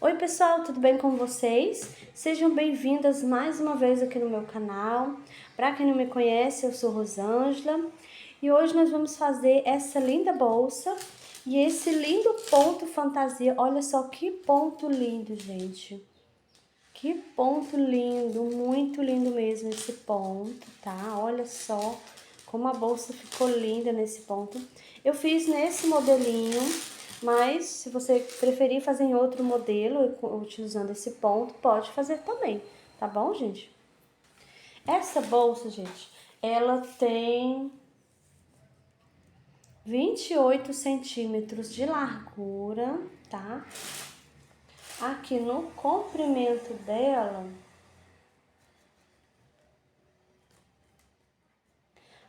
Oi pessoal, tudo bem com vocês? Sejam bem-vindas mais uma vez aqui no meu canal. Para quem não me conhece, eu sou Rosângela e hoje nós vamos fazer essa linda bolsa e esse lindo ponto fantasia. Olha só que ponto lindo, gente. Que ponto lindo, muito lindo mesmo esse ponto, tá? Olha só como a bolsa ficou linda nesse ponto. Eu fiz nesse modelinho, mas se você preferir fazer em outro modelo, utilizando esse ponto, pode fazer também, tá bom, gente? Essa bolsa, gente, ela tem 28 centímetros de largura, tá? Aqui no comprimento dela,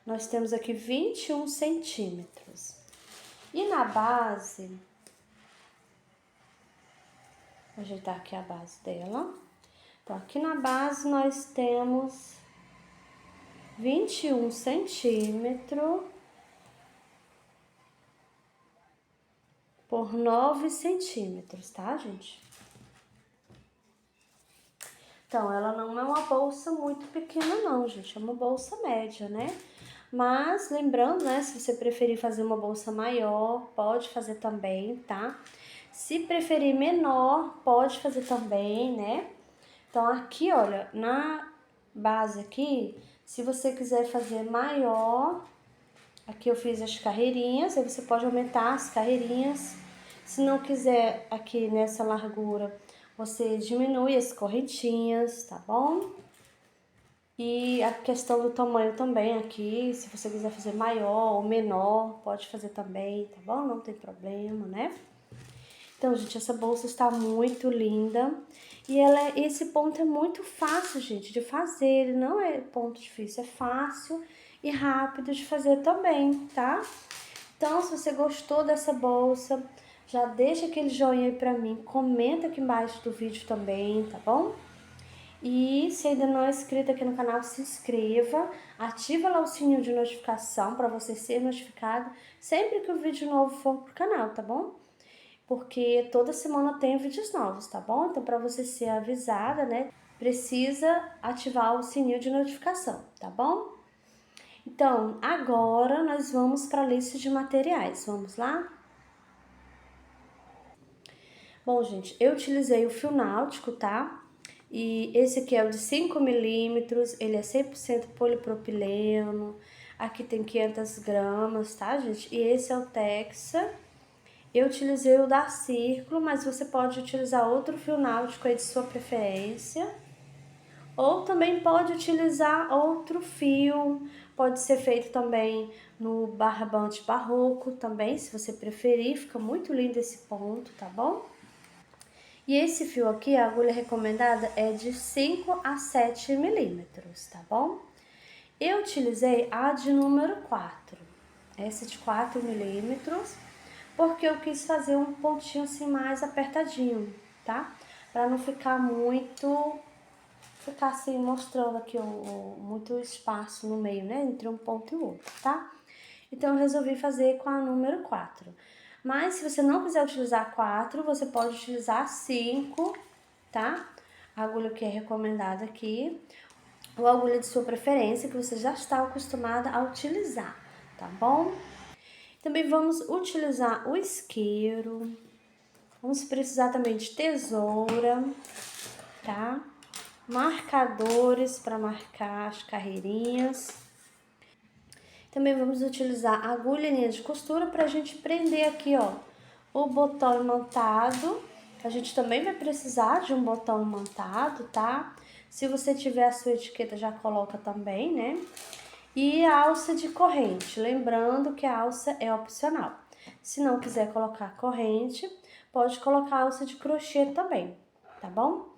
nós temos aqui 21 centímetros. E na base, vou ajeitar aqui a base dela. Então, aqui na base nós temos 21 centímetros por 9 centímetros, tá, gente? Então, ela não é uma bolsa muito pequena não, gente, é uma bolsa média, né? Mas, lembrando, né, se você preferir fazer uma bolsa maior, pode fazer também, tá? Se preferir menor, pode fazer também, né? Então, aqui, olha, na base aqui, se você quiser fazer maior, aqui eu fiz as carreirinhas, aí você pode aumentar as carreirinhas. Se não quiser aqui nessa largura, você diminui as correntinhas, tá bom? E a questão do tamanho também aqui, se você quiser fazer maior ou menor, pode fazer também, tá bom? Não tem problema, né? Então, gente, essa bolsa está muito linda. E esse ponto é muito fácil, gente, de fazer. Ele não é ponto difícil, é fácil e rápido de fazer também, tá? Então, se você gostou dessa bolsa, já deixa aquele joinha aí pra mim. Comenta aqui embaixo do vídeo também, tá bom? E se ainda não é inscrito aqui no canal, se inscreva, ativa lá o sininho de notificação para você ser notificado sempre que o vídeo novo for pro canal, tá bom? Porque toda semana tem vídeos novos, tá bom? Então, para você ser avisada, né, precisa ativar o sininho de notificação, tá bom? Então, agora nós vamos para a lista de materiais, vamos lá? Bom, gente, eu utilizei o fio náutico, tá? E esse aqui é o de 5 milímetros, ele é 100% polipropileno, aqui tem 500 gramas, tá, gente? E esse é o Texa. Eu utilizei o da Círculo, mas você pode utilizar outro fio náutico aí de sua preferência. Ou também pode utilizar outro fio, pode ser feito também no barbante barroco também, se você preferir, fica muito lindo esse ponto, tá bom? E esse fio aqui, a agulha recomendada é de 5 a 7 milímetros, tá bom? Eu utilizei a de número 4, essa de 4 milímetros, porque eu quis fazer um pontinho assim mais apertadinho, tá? Pra não ficar ficar assim mostrando aqui muito espaço no meio, né? Entre um ponto e o outro, tá? Então eu resolvi fazer com a número 4. Mas se você não quiser utilizar 4, você pode utilizar 5, tá? A agulha que é recomendada aqui, ou a agulha de sua preferência, que você já está acostumada a utilizar, tá bom? Também vamos utilizar o isqueiro, vamos precisar também de tesoura, tá? Marcadores para marcar as carreirinhas. Também vamos utilizar a agulha e linha de costura para a gente prender aqui, ó, o botão imantado. A gente também vai precisar de um botão imantado, tá? Se você tiver a sua etiqueta, já coloca também, né? E a alça de corrente, lembrando que a alça é opcional. Se não quiser colocar corrente, pode colocar alça de crochê também, tá bom?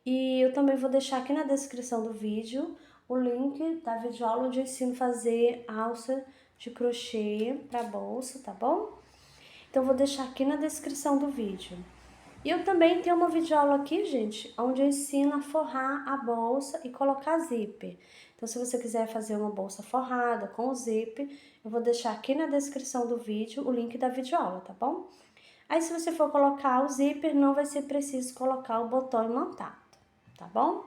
E eu também vou deixar aqui na descrição do vídeo o link da videoaula onde eu ensino a fazer alça de crochê para bolsa, tá bom? Então, vou deixar aqui na descrição do vídeo. E eu também tenho uma videoaula aqui, gente, onde eu ensino a forrar a bolsa e colocar zíper. Então, se você quiser fazer uma bolsa forrada com zíper, eu vou deixar aqui na descrição do vídeo o link da videoaula, tá bom? Aí, se você for colocar o zíper, não vai ser preciso colocar o botão imantado, tá bom?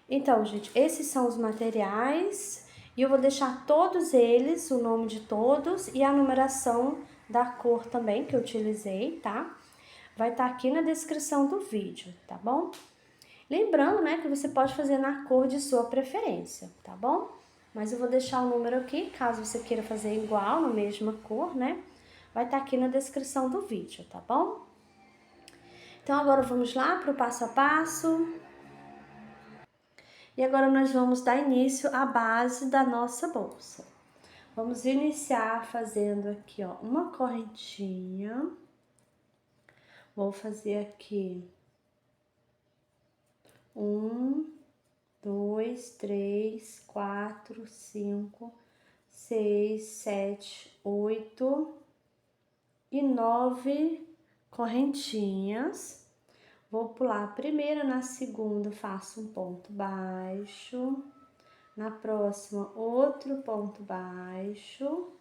Então, gente, esses são os materiais e eu vou deixar todos eles, o nome de todos e a numeração da cor também que eu utilizei, tá? Vai estar aqui na descrição do vídeo, tá bom? Lembrando, né, que você pode fazer na cor de sua preferência, tá bom? Mas eu vou deixar o número aqui, caso você queira fazer igual, na mesma cor, né? Vai estar aqui na descrição do vídeo, tá bom? Então, agora vamos lá para o passo a passo. E agora nós vamos dar início à base da nossa bolsa. Vamos iniciar fazendo aqui, ó, uma correntinha. Vou fazer aqui 1, 2, 3, 4, 5, 6, 7, 8 e 9 correntinhas. Vou pular a primeira, na segunda faço um ponto baixo, na próxima outro ponto baixo.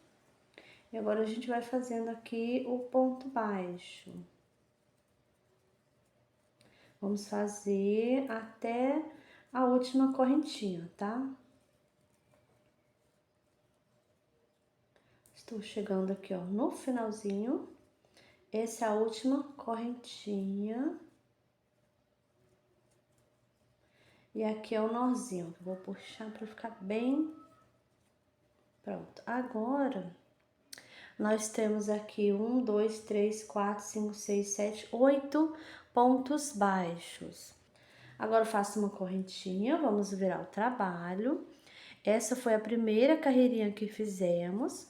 E agora a gente vai fazendo aqui o ponto baixo. Vamos fazer até a última correntinha, tá? Estou chegando aqui, ó, no finalzinho. Essa é a última correntinha. E aqui é o nozinho, que eu vou puxar para ficar bem pronto. Agora, nós temos aqui 1, 2, 3, 4, 5, 6, 7, 8 pontos baixos. Agora, eu faço uma correntinha, vamos virar o trabalho. Essa foi a primeira carreirinha que fizemos.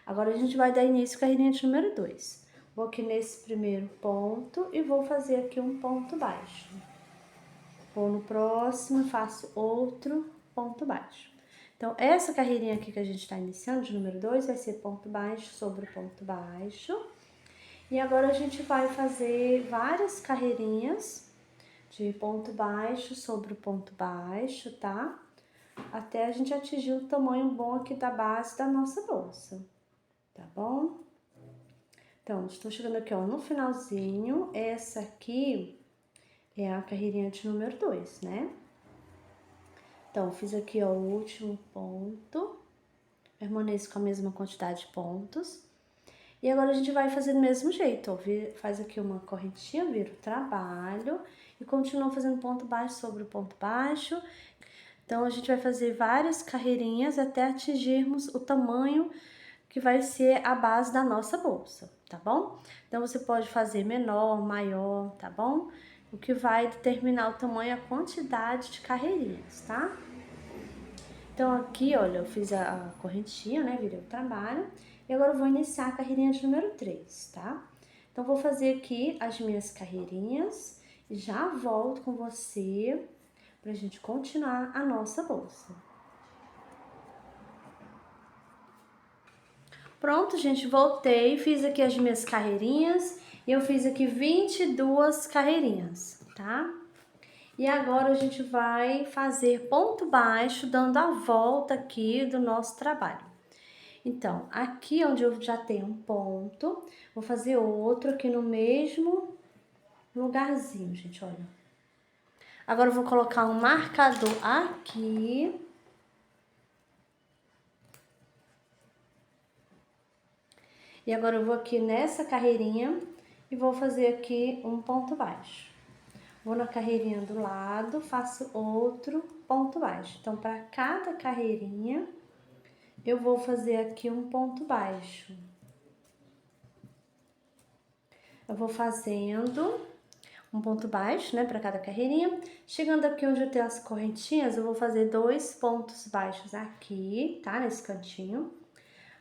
Agora, a gente vai dar início à carreirinha de número 2. Vou aqui nesse primeiro ponto e vou fazer aqui um ponto baixo. Vou no próximo e faço outro ponto baixo. Então, essa carreirinha aqui que a gente está iniciando, de número 2, vai ser ponto baixo sobre ponto baixo. E agora, a gente vai fazer várias carreirinhas de ponto baixo sobre ponto baixo, tá? Até a gente atingir o tamanho bom aqui da base da nossa bolsa, tá bom? Então, estou chegando aqui, ó, no finalzinho. Essa aqui é a carreirinha de número 2, né? Então, fiz aqui, ó, o último ponto. Permaneço com a mesma quantidade de pontos. E agora a gente vai fazer do mesmo jeito, ó. Faz aqui uma correntinha, vira o trabalho e continua fazendo ponto baixo sobre o ponto baixo. Então, a gente vai fazer várias carreirinhas até atingirmos o tamanho que vai ser a base da nossa bolsa, tá bom? Então, você pode fazer menor, maior, tá bom? O que vai determinar o tamanho e a quantidade de carreirinhas, tá? Então, aqui, olha, eu fiz a correntinha, né? Virei o trabalho. E agora eu vou iniciar a carreirinha de número 3, tá? Então, vou fazer aqui as minhas carreirinhas e já volto com você pra gente continuar a nossa bolsa. Pronto, gente, voltei, fiz aqui as minhas carreirinhas e eu fiz aqui 22 carreirinhas, tá? E agora a gente vai fazer ponto baixo, dando a volta aqui do nosso trabalho. Então, aqui onde eu já tenho um ponto, vou fazer outro aqui no mesmo lugarzinho, gente, olha. Agora eu vou colocar um marcador aqui. E agora eu vou aqui nessa carreirinha e vou fazer aqui um ponto baixo. Vou na carreirinha do lado, faço outro ponto baixo. Então, para cada carreirinha, eu vou fazer aqui um ponto baixo. Eu vou fazendo um ponto baixo, né, para cada carreirinha. Chegando aqui onde eu tenho as correntinhas, eu vou fazer 2 pontos baixos aqui, tá? Nesse cantinho.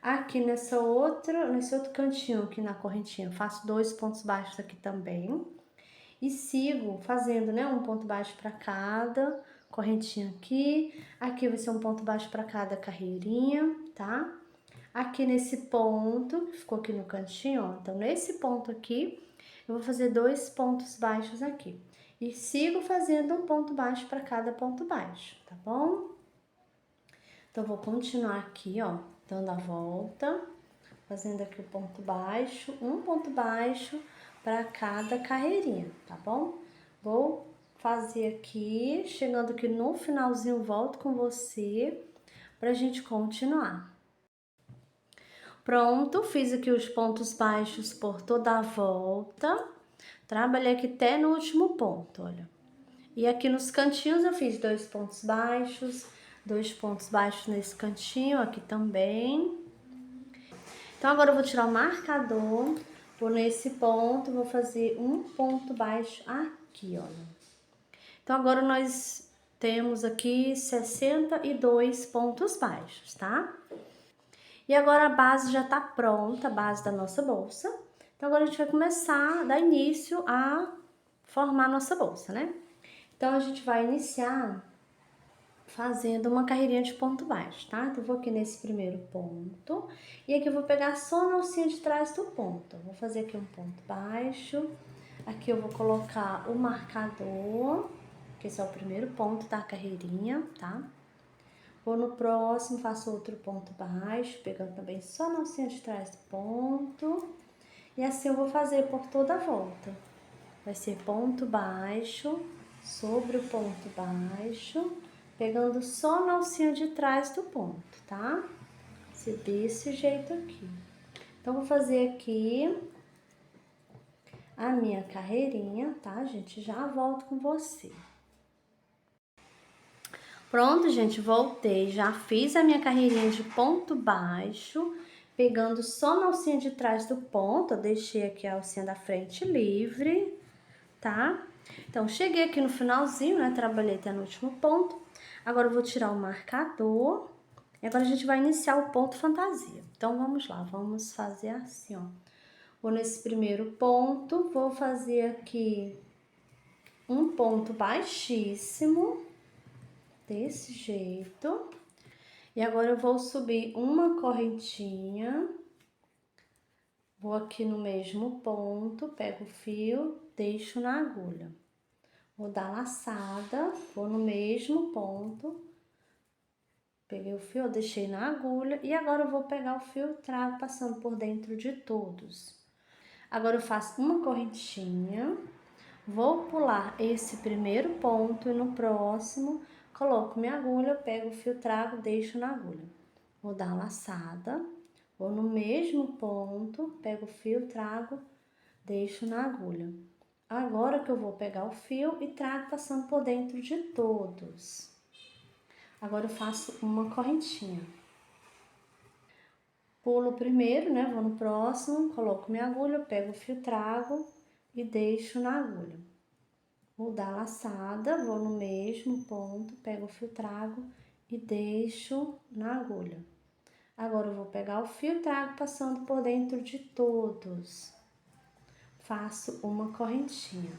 Aqui nesse outro cantinho aqui na correntinha, faço 2 pontos baixos aqui também. E sigo fazendo, né, um ponto baixo para cada correntinha aqui. Aqui vai ser um ponto baixo para cada carreirinha, tá? Aqui nesse ponto, que ficou aqui no cantinho, ó. Então, nesse ponto aqui, eu vou fazer 2 pontos baixos aqui. E sigo fazendo um ponto baixo para cada ponto baixo, tá bom? Então, vou continuar aqui, ó, dando a volta fazendo aqui o ponto baixo, um ponto baixo para cada carreirinha, tá bom? Vou fazer aqui, chegando aqui no finalzinho, volto com você pra gente continuar. Pronto, fiz aqui os pontos baixos por toda a volta, trabalhei aqui até no último ponto, olha. E aqui nos cantinhos eu fiz 2 pontos baixos nesse cantinho aqui também. Então agora eu vou tirar o marcador, vou nesse ponto, vou fazer um ponto baixo aqui, olha. Então agora nós temos aqui 62 pontos baixos, tá? E agora a base já tá pronta, a base da nossa bolsa. Então agora a gente vai começar a dar início a formar a nossa bolsa, né? Então a gente vai iniciar fazendo uma carreirinha de ponto baixo, tá? Então eu vou aqui nesse primeiro ponto e aqui eu vou pegar só na alcinha de trás do ponto. Vou fazer aqui um ponto baixo, aqui eu vou colocar o marcador, que esse é o primeiro ponto da carreirinha, tá? Vou no próximo, faço outro ponto baixo, pegando também só na alcinha de trás do ponto. E assim eu vou fazer por toda a volta. Vai ser ponto baixo, sobre o ponto baixo, pegando só na alcinha de trás do ponto, tá? Vai ser desse jeito aqui. Então, vou fazer aqui a minha carreirinha, tá, gente? Já volto com você. Pronto, gente, voltei, já fiz a minha carreirinha de ponto baixo, pegando só na alcinha de trás do ponto, eu deixei aqui a alcinha da frente livre, tá? Então, cheguei aqui no finalzinho, né, trabalhei até no último ponto, agora eu vou tirar o marcador, e agora a gente vai iniciar o ponto fantasia. Então, vamos lá, vamos fazer assim, ó. Vou nesse primeiro ponto, vou fazer aqui um ponto baixíssimo, desse jeito. E agora eu vou subir uma correntinha, vou aqui no mesmo ponto, pego o fio, deixo na agulha. Vou dar laçada, vou no mesmo ponto, peguei o fio, deixei na agulha e agora eu vou pegar o fio e trago passando por dentro de todos. Agora eu faço uma correntinha, vou pular esse primeiro ponto e no próximo coloco minha agulha, pego o fio, trago, deixo na agulha. Vou dar laçada, vou no mesmo ponto, pego o fio, trago, deixo na agulha. Agora que eu vou pegar o fio e trago passando por dentro de todos. Agora eu faço uma correntinha. Pulo o primeiro, né? Vou no próximo, coloco minha agulha, pego o fio, trago e deixo na agulha. Vou dar laçada, vou no mesmo ponto, pego o fio, trago e deixo na agulha. Agora eu vou pegar o fio e trago passando por dentro de todos. Faço uma correntinha.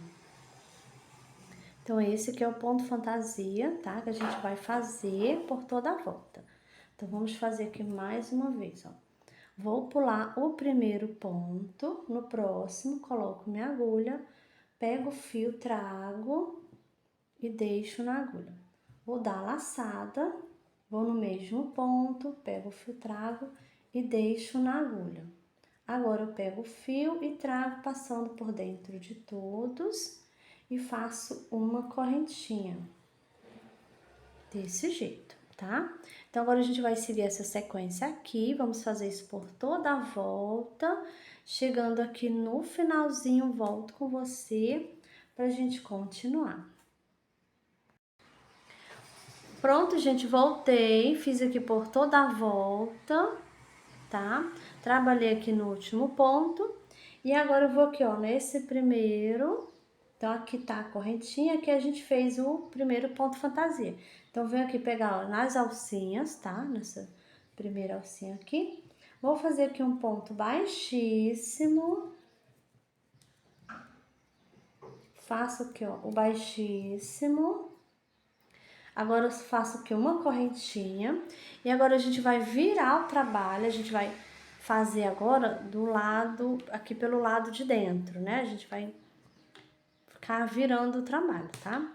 Então, esse aqui é o ponto fantasia, tá? Que a gente vai fazer por toda a volta. Então, vamos fazer aqui mais uma vez, ó. Vou pular o primeiro ponto, no próximo, coloco minha agulha, pego o fio, trago e deixo na agulha. Vou dar laçada, vou no mesmo ponto, pego o fio, trago e deixo na agulha. Agora eu pego o fio e trago passando por dentro de todos e faço uma correntinha. Desse jeito, tá? Então, agora a gente vai seguir essa sequência aqui, vamos fazer isso por toda a volta. Chegando aqui no finalzinho, volto com você pra gente continuar. Pronto, gente, voltei, fiz aqui por toda a volta, tá? Trabalhei aqui no último ponto e agora eu vou aqui, ó, nesse primeiro. Então, aqui tá a correntinha que a gente fez o primeiro ponto fantasia. Então, venho aqui pegar, ó, nas alcinhas, tá? Nessa primeira alcinha aqui. Vou fazer aqui um ponto baixíssimo. Faço aqui, ó, o baixíssimo. Agora, eu faço aqui uma correntinha. E agora, a gente vai virar o trabalho. A gente vai fazer agora do lado, aqui pelo lado de dentro, né? A gente vai ficar virando o trabalho, tá?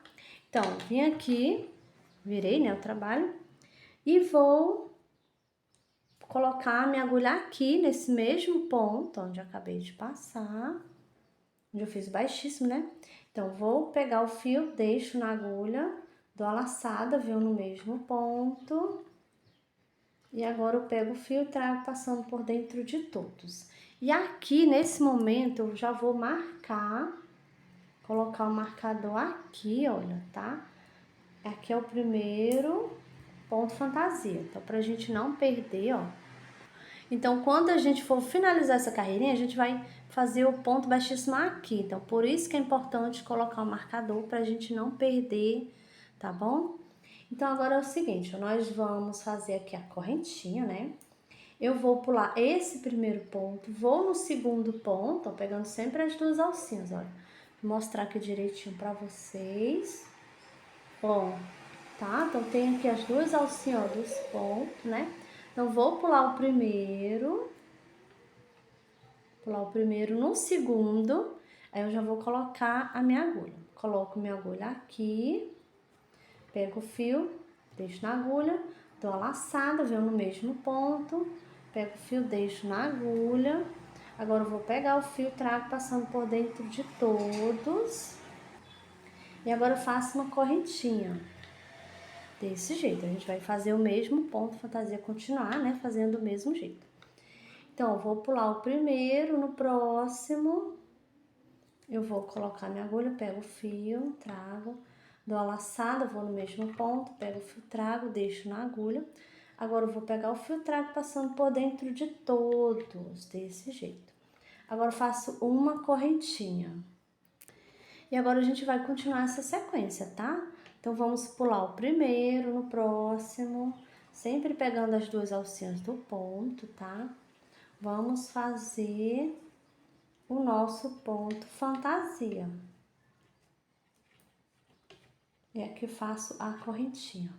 Então, vim aqui, virei, né, o trabalho, e vou colocar a minha agulha aqui, nesse mesmo ponto, onde eu acabei de passar, onde eu fiz o baixíssimo, né? Então, vou pegar o fio, deixo na agulha, dou a laçada, venho no mesmo ponto. E agora eu pego o fio e trago passando por dentro de todos. E aqui, nesse momento, eu já vou marcar, colocar o marcador aqui, olha, tá? Aqui é o primeiro ponto fantasia. Então, pra gente não perder, ó. Então, quando a gente for finalizar essa carreirinha, a gente vai fazer o ponto baixíssimo aqui. Então, por isso que é importante colocar o marcador pra gente não perder, tá bom? Então, agora é o seguinte, nós vamos fazer aqui a correntinha, né? Eu vou pular esse primeiro ponto, vou no segundo ponto, ó, pegando sempre as duas alcinhas, olha. Vou mostrar aqui direitinho pra vocês. Ó, tá? Então, tem aqui as duas alcinhas, ó, dos pontos, né? Então, vou pular o primeiro no segundo, aí eu já vou colocar a minha agulha. Coloco minha agulha aqui, pego o fio, deixo na agulha, dou a laçada, venho no mesmo ponto, pego o fio, deixo na agulha. Agora eu vou pegar o fio e trago passando por dentro de todos. E agora eu faço uma correntinha. Desse jeito, a gente vai fazer o mesmo ponto fantasia, continuar, né, fazendo do mesmo jeito. Então, eu vou pular o primeiro, no próximo, eu vou colocar minha agulha, pego o fio, trago, dou a laçada, vou no mesmo ponto, pego o fio, trago, deixo na agulha. Agora, eu vou pegar o fio, trago, passando por dentro de todos, desse jeito. Agora, eu faço uma correntinha. E agora, a gente vai continuar essa sequência, tá? Então, vamos pular o primeiro, no próximo, sempre pegando as duas alcinhas do ponto, tá? Vamos fazer o nosso ponto fantasia. E aqui faço a correntinha.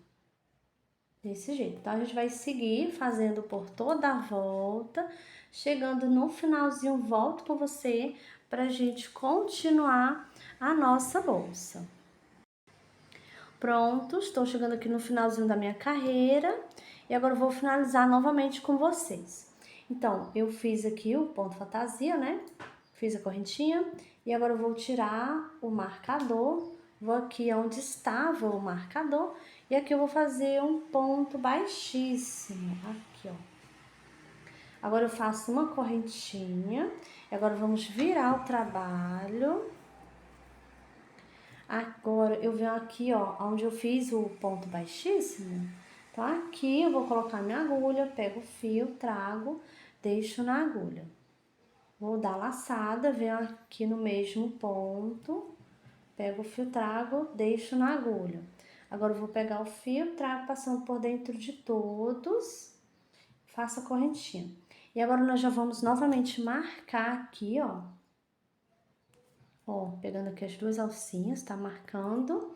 Desse jeito. Então, a gente vai seguir fazendo por toda a volta. Chegando no finalzinho, volto com você pra gente continuar a nossa bolsa. Pronto, estou chegando aqui no finalzinho da minha carreira. E agora eu vou finalizar novamente com vocês. Então, eu fiz aqui o ponto fantasia, né? Fiz a correntinha. E agora eu vou tirar o marcador. Vou aqui onde estava o marcador. E aqui eu vou fazer um ponto baixíssimo. Aqui, ó. Agora eu faço uma correntinha. E agora vamos virar o trabalho. Agora, eu venho aqui, ó, onde eu fiz o ponto baixíssimo. Então, aqui eu vou colocar minha agulha, pego o fio, trago, deixo na agulha. Vou dar laçada, venho aqui no mesmo ponto, pego o fio, trago, deixo na agulha. Agora, eu vou pegar o fio, trago, passando por dentro de todos, faço a correntinha. E agora, nós já vamos novamente marcar aqui, ó. Ó, pegando aqui as duas alcinhas, tá marcando,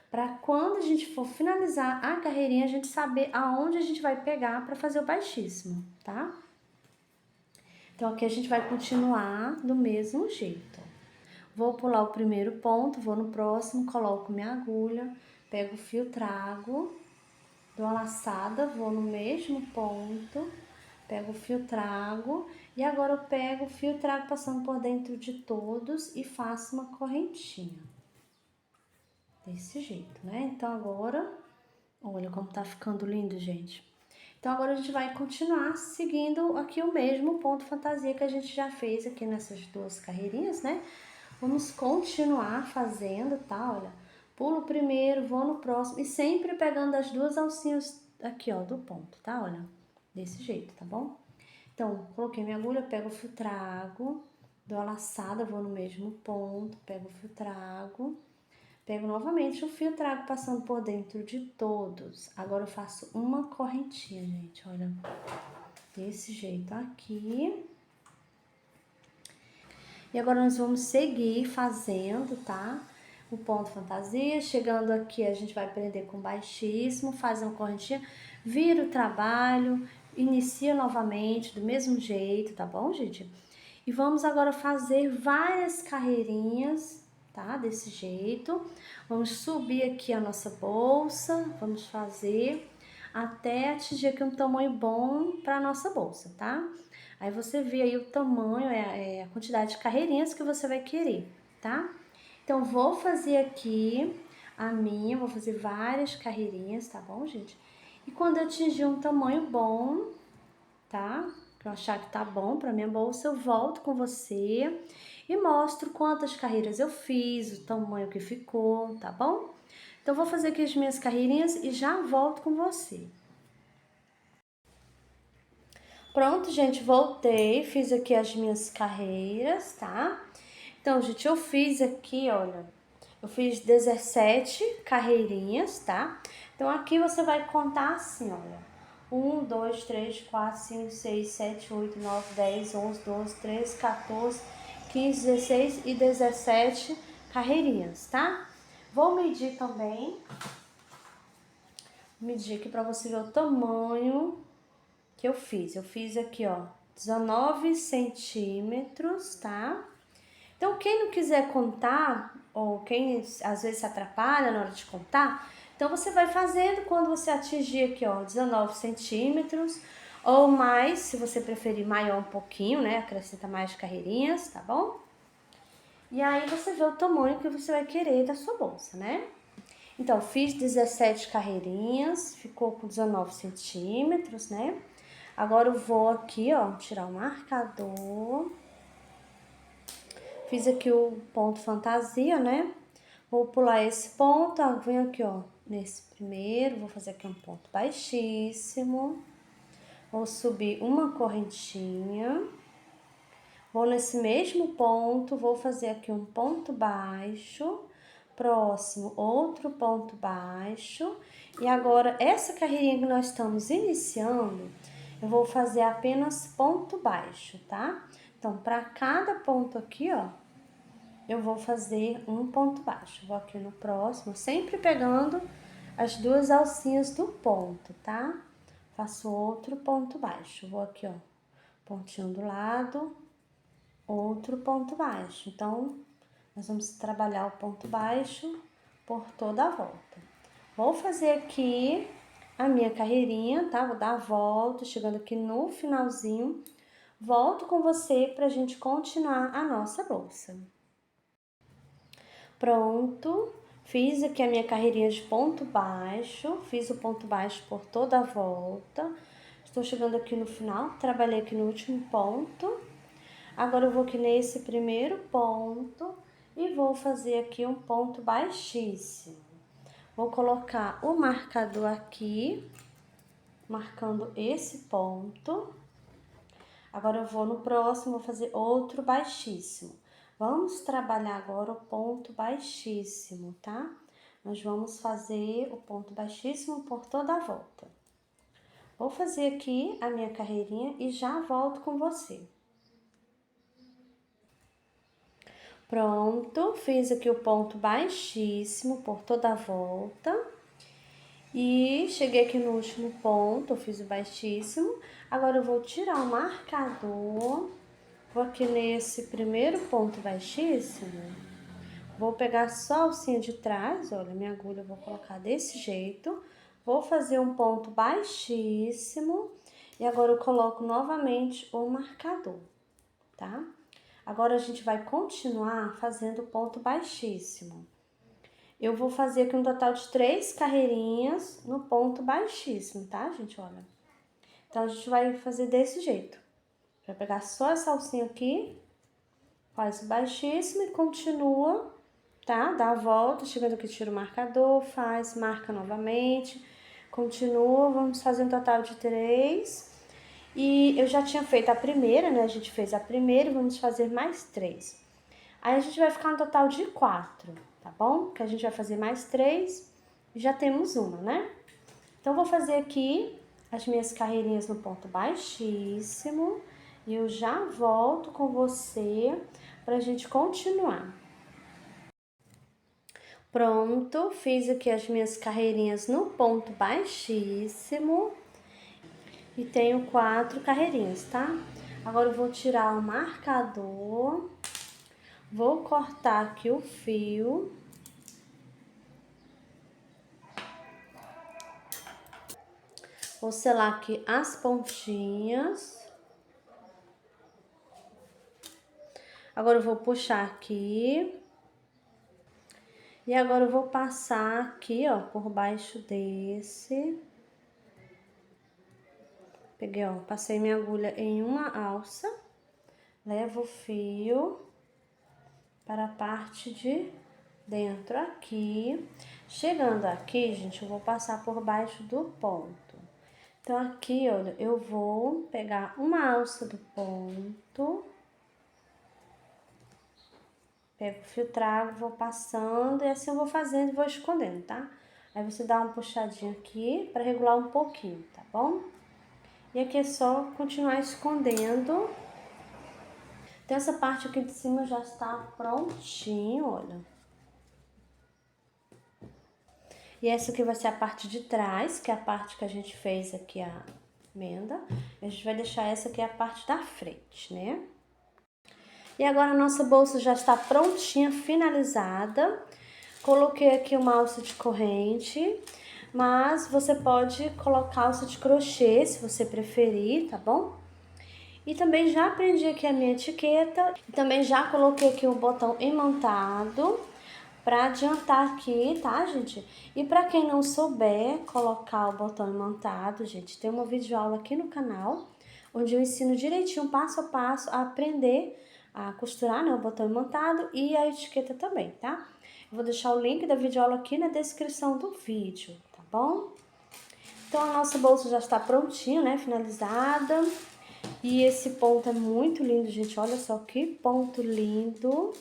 para quando a gente for finalizar a carreirinha, a gente saber aonde a gente vai pegar para fazer o baixíssimo, tá? Então, aqui a gente vai continuar do mesmo jeito. Vou pular o primeiro ponto, vou no próximo, coloco minha agulha, pego o fio, trago, dou uma laçada, vou no mesmo ponto, pego o fio, trago, e agora eu pego o fio, trago passando por dentro de todos e faço uma correntinha. Desse jeito, né? Então, agora, olha como tá ficando lindo, gente. Então, agora a gente vai continuar seguindo aqui o mesmo ponto fantasia que a gente já fez aqui nessas duas carreirinhas, né? Vamos continuar fazendo, tá? Olha, pulo o primeiro, vou no próximo e sempre pegando as duas alcinhas aqui, ó, do ponto, tá? Olha, desse jeito, tá bom? Então, coloquei minha agulha, pego o fio, trago, dou a laçada, vou no mesmo ponto, pego o fio, trago, pego novamente o fio, trago passando por dentro de todos. Agora eu faço uma correntinha, gente, olha, desse jeito aqui. E agora nós vamos seguir fazendo, tá? O ponto fantasia, chegando aqui a gente vai prender com baixíssimo, faz uma correntinha, vira o trabalho, inicia novamente do mesmo jeito, tá bom, gente? E vamos agora fazer várias carreirinhas, tá? Desse jeito. Vamos subir aqui a nossa bolsa, vamos fazer. até atingir aqui um tamanho bom para nossa bolsa, tá? Aí você vê aí o tamanho, a quantidade de carreirinhas que você vai querer, tá? Então, vou fazer aqui a minha, vou fazer várias carreirinhas, tá bom, gente? E quando eu atingir um tamanho bom, tá? Que eu achar que tá bom pra minha bolsa, eu volto com você e mostro quantas carreiras eu fiz, o tamanho que ficou, tá bom? Então, vou fazer aqui as minhas carreirinhas e já volto com você. Pronto, gente, voltei, fiz aqui as minhas carreiras, tá? Então, gente, eu fiz aqui, olha, eu fiz 17 carreirinhas, tá? Então, aqui você vai contar assim, olha. 1, 2, 3, 4, 5, 6, 7, 8, 9, 10, 11, 12, 13, 14, 15, 16 e 17 carreirinhas, tá? Vou medir também. Medir aqui pra você ver o tamanho que eu fiz. Eu fiz aqui, ó, 19 centímetros, tá? Então, quem não quiser contar, ou quem às vezes se atrapalha na hora de contar, então você vai fazendo quando você atingir aqui, ó, 19 centímetros, ou mais, se você preferir maior um pouquinho, né? Acrescenta mais carreirinhas, tá bom? E aí você vê o tamanho que você vai querer da sua bolsa, né? Então, fiz 17 carreirinhas, ficou com 19 centímetros, né? Agora eu vou aqui, ó, tirar o marcador. Fiz aqui o ponto fantasia, né? Vou pular esse ponto, ó, venho aqui, ó, nesse primeiro, vou fazer aqui um ponto baixíssimo. Vou subir uma correntinha. Vou nesse mesmo ponto, vou fazer aqui um ponto baixo. Próximo, outro ponto baixo. E agora, essa carreirinha que nós estamos iniciando, eu vou fazer apenas ponto baixo, tá? Então, para cada ponto aqui, ó, eu vou fazer um ponto baixo. Vou aqui no próximo, sempre pegando as duas alcinhas do ponto, tá? Faço outro ponto baixo. Vou aqui, ó, pontinho do lado, outro ponto baixo. Então, nós vamos trabalhar o ponto baixo por toda a volta. Vou fazer aqui a minha carreirinha, tá? Vou dar a volta, chegando aqui no finalzinho. Volto com você pra gente continuar a nossa bolsa. Pronto, fiz aqui a minha carreirinha de ponto baixo, fiz o ponto baixo por toda a volta. Estou chegando aqui no final, trabalhei aqui no último ponto. Agora eu vou aqui nesse primeiro ponto e vou fazer aqui um ponto baixíssimo. Vou colocar o marcador aqui, marcando esse ponto. Agora eu vou no próximo, vou fazer outro baixíssimo. Vamos trabalhar agora o ponto baixíssimo, tá? Nós vamos fazer o ponto baixíssimo por toda a volta. Vou fazer aqui a minha carreirinha e já volto com você. Pronto, fiz aqui o ponto baixíssimo por toda a volta. E cheguei aqui no último ponto, eu fiz o baixíssimo. Agora eu vou tirar o marcador. Vou aqui nesse primeiro ponto baixíssimo. Vou pegar só a alcinha de trás, olha, minha agulha eu vou colocar desse jeito. Vou fazer um ponto baixíssimo. E agora eu coloco novamente o marcador, tá? Agora a gente vai continuar fazendo ponto baixíssimo. Eu vou fazer aqui um total de 3 carreirinhas no ponto baixíssimo, tá, gente? Olha. Então, a gente vai fazer desse jeito. Vai pegar só essa alcinha aqui, faz o baixíssimo e continua, tá? Dá a volta, chegando aqui, tira o marcador, faz, marca novamente, continua, vamos fazer um total de 3. E eu já tinha feito a primeira, né? A gente fez a primeira e vamos fazer mais 3. Aí a gente vai ficar no total de 4, tá bom? Que a gente vai fazer mais 3 e já temos uma, né? Então, vou fazer aqui as minhas carreirinhas no ponto baixíssimo e eu já volto com você pra gente continuar. Pronto, fiz aqui as minhas carreirinhas no ponto baixíssimo e tenho 4 carreirinhas, tá? Agora eu vou tirar o marcador. Vou cortar aqui o fio. Vou selar aqui as pontinhas. Agora eu vou puxar aqui. E agora eu vou passar aqui, ó, por baixo desse. Peguei, ó, passei minha agulha em uma alça. Levo o fio para a parte de dentro aqui. Chegando aqui, gente, eu vou passar por baixo do ponto. Então, aqui, olha, eu vou pegar uma alça do ponto. Pego o fio trago, vou passando e assim eu vou fazendo e vou escondendo, tá? Aí você dá uma puxadinha aqui para regular um pouquinho, tá bom? E aqui é só continuar escondendo. Então, essa parte aqui de cima já está prontinho, olha. E essa aqui vai ser a parte de trás, que é a parte que a gente fez aqui a emenda. A gente vai deixar essa aqui a parte da frente, né? E agora a nossa bolsa já está prontinha, finalizada. Coloquei aqui uma alça de corrente, mas você pode colocar alça de crochê, se você preferir, tá bom? E também já prendi aqui a minha etiqueta, e também já coloquei aqui o botão imantado, para adiantar aqui, tá, gente? E para quem não souber colocar o botão imantado, gente, tem uma videoaula aqui no canal, onde eu ensino direitinho, passo a passo, a aprender a costurar, né, o botão imantado e a etiqueta também, tá? Eu vou deixar o link da videoaula aqui na descrição do vídeo, tá bom? Então, a nossa bolsa já está prontinha, né, finalizada. E esse ponto é muito lindo, gente, olha só que ponto lindo.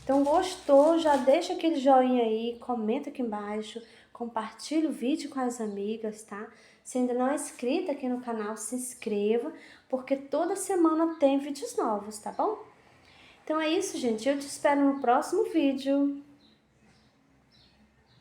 Então, gostou? Já deixa aquele joinha aí, comenta aqui embaixo, compartilha o vídeo com as amigas, tá? Se ainda não é inscrita aqui no canal, se inscreva, porque toda semana tem vídeos novos, tá bom? Então é isso, gente. Eu te espero no próximo vídeo.